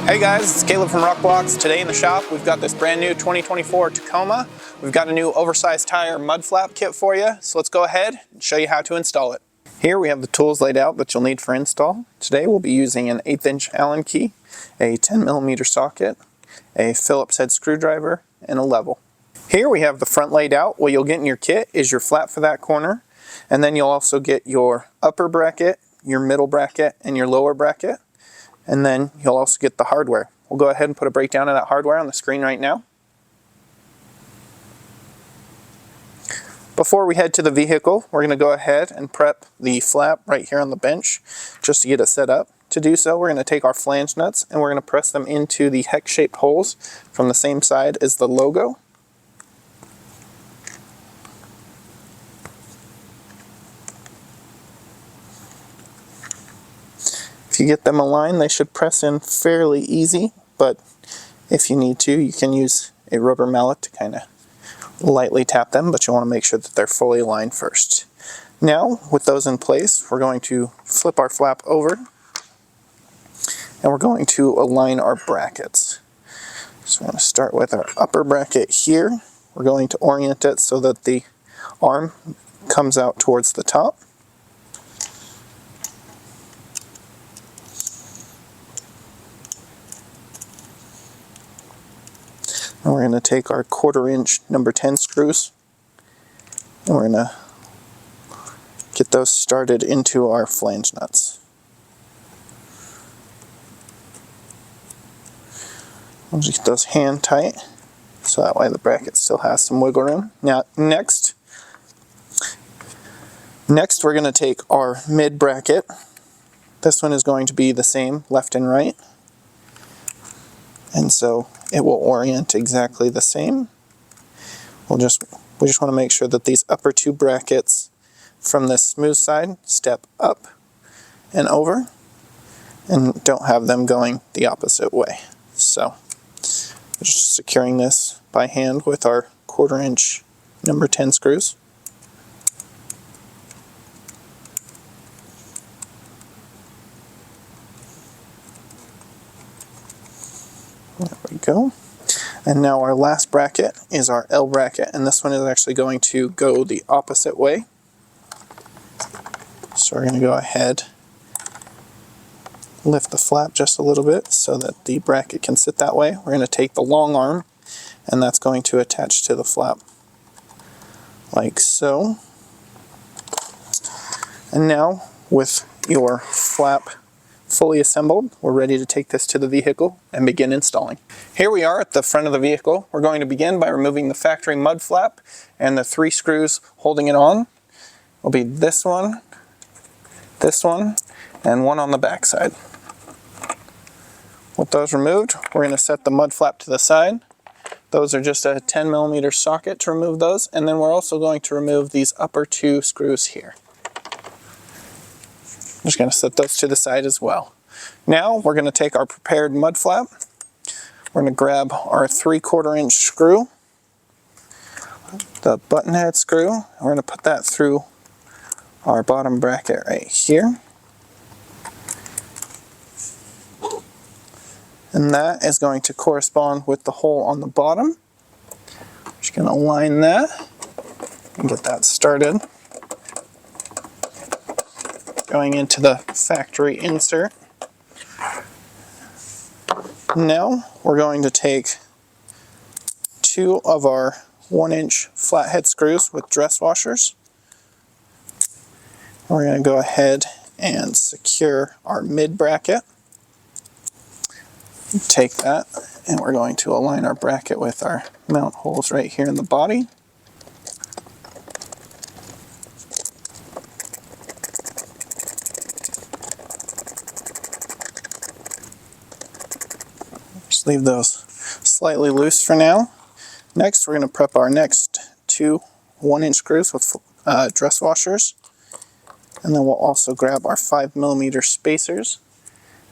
Hey guys, it's Caleb from Rokblokz. Today in the shop we've got this brand new 2024 Tacoma. We've got a new oversized tire mud flap kit for you, so let's go ahead and show you how to install it. Here we have the tools laid out that you'll need for install. Today we'll be using an 1/8 inch Allen key, a 10mm socket, a Phillips head screwdriver, and a level. Here we have the front laid out. What you'll get in your kit is your flap for that corner, and then you'll also get your upper bracket, your middle bracket, and your lower bracket. And then you'll also get the hardware. We'll go ahead and put a breakdown of that hardware on the screen right now. Before we head to the vehicle, we're going to go ahead and prep the flap right here on the bench just to get it set up. To do so, we're going to take our flange nuts and we're going to press them into the hex-shaped holes from the same side as the logo. If you get them aligned, they should press in fairly easy, but if you need to, you can use a rubber mallet to kind of lightly tap them, but you want to make sure that they're fully aligned first. Now, with those in place, we're going to flip our flap over, and we're going to align our brackets. So we're going to start with our upper bracket here. We're going to orient it so that the arm comes out towards the top. And we're going to take our 1/4 inch number 10 screws and we're going to get those started into our flange nuts. We'll just get those hand tight so that way the bracket still has some wiggle room. Now next we're going to take our mid bracket. This one is going to be the same left and right, and so it will orient exactly the same. We just want to make sure that these upper two brackets from the smooth side step up and over and don't have them going the opposite way. So we're just securing this by hand with our 1/4 inch number 10 screws. There we go. And now our last bracket is our L bracket, and this one is actually going to go the opposite way. So we're going to go ahead, lift the flap just a little bit so that the bracket can sit that way. We're going to take the long arm, and that's going to attach to the flap like so. And now with your flap fully assembled, we're ready to take this to the vehicle and begin installing. Here we are at the front of the vehicle. We're going to begin by removing the factory mud flap, and the 3 screws holding it on will be this one, and one on the back side. With those removed, we're going to set the mud flap to the side. Those are just a 10mm socket to remove those, and then we're also going to remove these upper 2 screws here. I'm just going to set those to the side as well. Now we're going to take our prepared mud flap. We're going to grab our 3/4 inch screw, the button head screw, and we're going to put that through our bottom bracket right here. And that is going to correspond with the hole on the bottom. Just going to align that and get that started. Going into the factory insert. Now we're going to take 2 of our 1 inch flathead screws with dress washers. We're going to go ahead and secure our mid bracket. Take that and we're going to align our bracket with our mount holes right here in the body. Just leave those slightly loose for now. Next, we're going to prep our next 2 1 inch screws with dress washers. And then we'll also grab our 5mm spacers.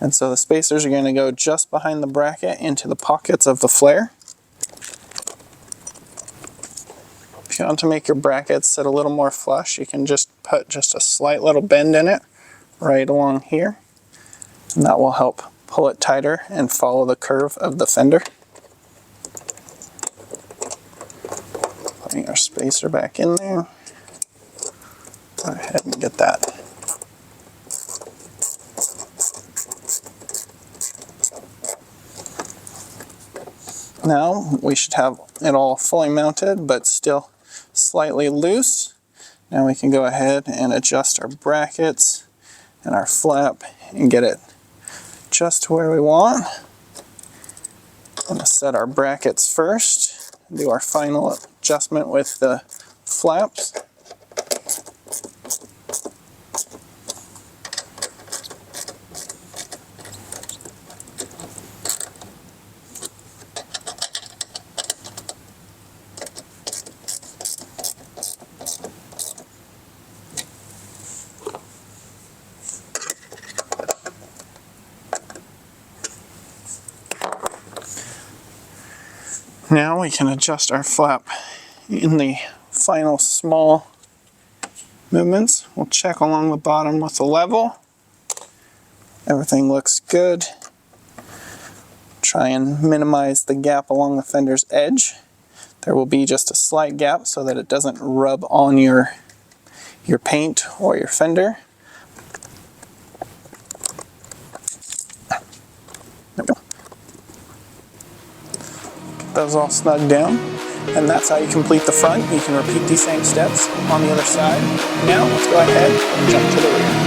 And so the spacers are going to go just behind the bracket into the pockets of the flare. If you want to make your brackets sit a little more flush, you can just put just a slight little bend in it right along here. And that will help pull it tighter and follow the curve of the fender. Putting our spacer back in there. Go ahead and get that. Now we should have it all fully mounted, but still slightly loose. Now we can go ahead and adjust our brackets and our flap and get it just to where we want. I'm going to set our brackets first, do our final adjustment with the flaps. Now we can adjust our flap in the final small movements. We'll check along the bottom with the level. Everything looks good. Try and minimize the gap along the fender's edge. There will be just a slight gap so that it doesn't rub on your paint or your fender. There we go. Those all snug down, and that's how you complete the front. You can repeat these same steps on the other side. Now let's go ahead and jump to the rear.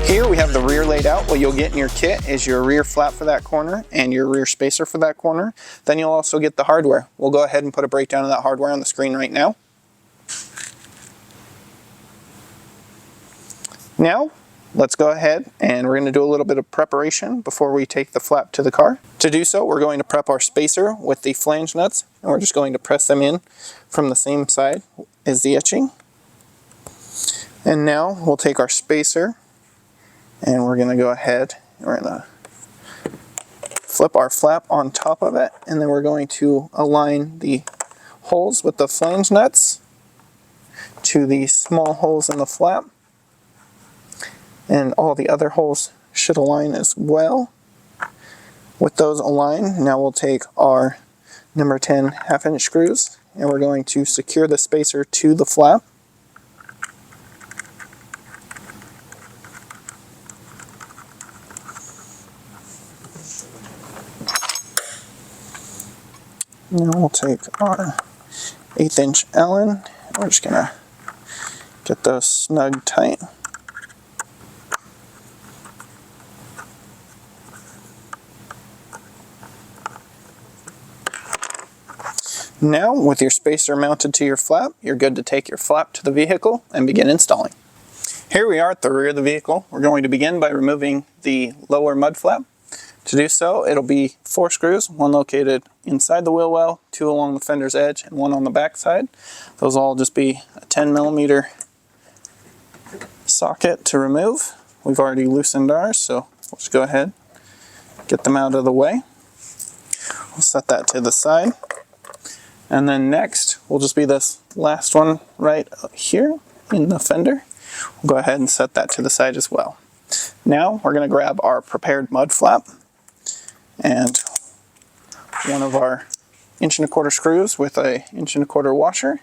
Here we have the rear laid out. What you'll get in your kit is your rear flap for that corner and your rear spacer for that corner. Then you'll also get the hardware. We'll go ahead and put a breakdown of that hardware on the screen right now. Now, let's go ahead and we're going to do a little bit of preparation before we take the flap to the car. To do so, we're going to prep our spacer with the flange nuts, and we're just going to press them in from the same side as the etching. And now we'll take our spacer and we're going to go ahead and we're going to flip our flap on top of it, and then we're going to align the holes with the flange nuts to the small holes in the flap, and all the other holes should align as well. With those aligned, now we'll take our number 10 1/2" screws and we're going to secure the spacer to the flap. Now we'll take our 1/8" Allen, and we're just going to get those snug tight. Now, with your spacer mounted to your flap, you're good to take your flap to the vehicle and begin installing. Here we are at the rear of the vehicle. We're going to begin by removing the lower mud flap. To do so, it'll be 4 screws, one located inside the wheel well, 2 along the fender's edge, and 1 on the back side. Those will all just be a 10mm socket to remove. We've already loosened ours, so we'll just go ahead and get them out of the way. We'll set that to the side. And then next will just be this last one right here in the fender. We'll go ahead and set that to the side as well. Now we're going to grab our prepared mud flap and one of our 1 1/4" screws with a 1 1/4" washer.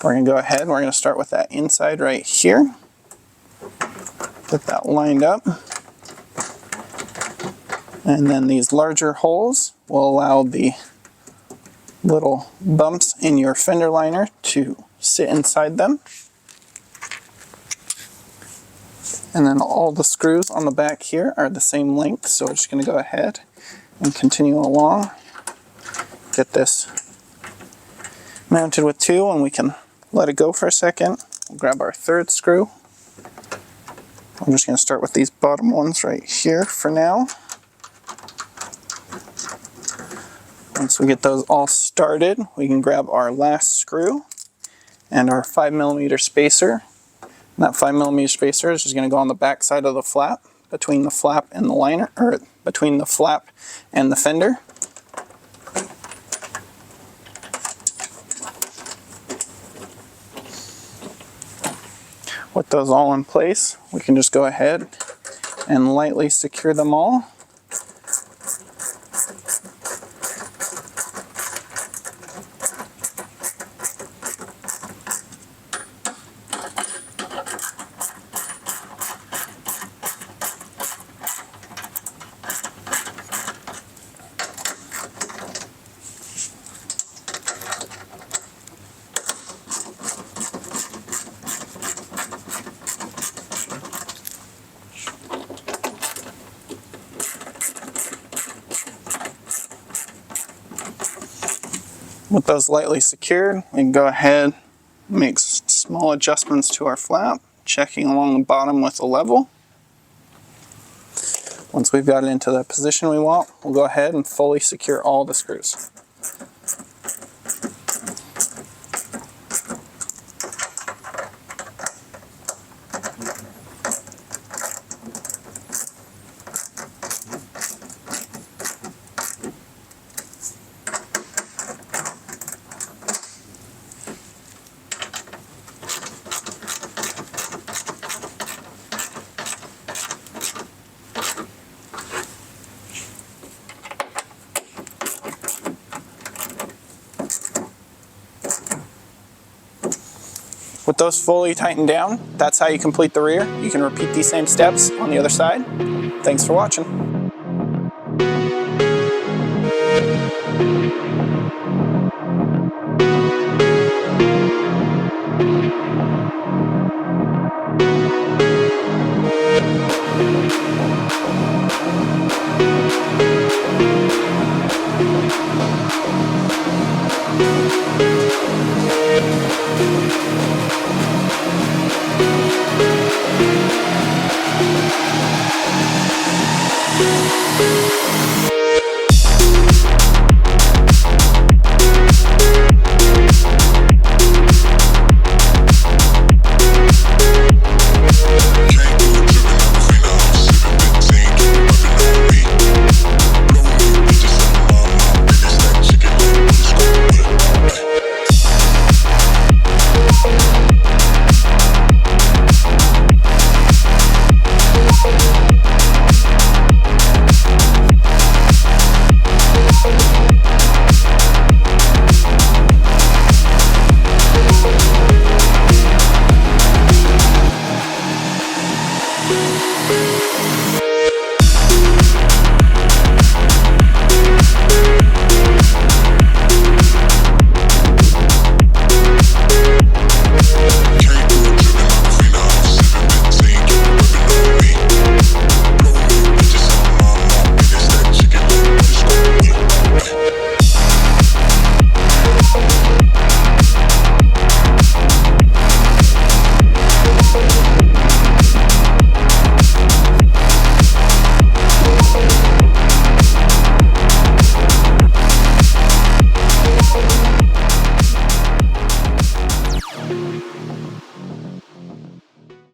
We're going to go ahead and we're going to start with that inside right here. Get that lined up. And then these larger holes will allow the little bumps in your fender liner to sit inside them. And then all the screws on the back here are the same length, so we're just going to go ahead and continue along. Get this mounted with 2, and we can let it go for a second. We'll grab our 3rd screw. I'm just going to start with these bottom ones right here for now. Once we get those all started, we can grab our last screw and our 5mm spacer. And that 5mm spacer is just going to go on the back side of the flap, between the flap and the liner, or between the flap and the fender. With those all in place, we can just go ahead and lightly secure them all. With those lightly secured, we can go ahead and make small adjustments to our flap, checking along the bottom with a level. Once we've got it into the position we want, we'll go ahead and fully secure all the screws. With those fully tightened down, that's how you complete the rear. You can repeat these same steps on the other side. Thanks for watching.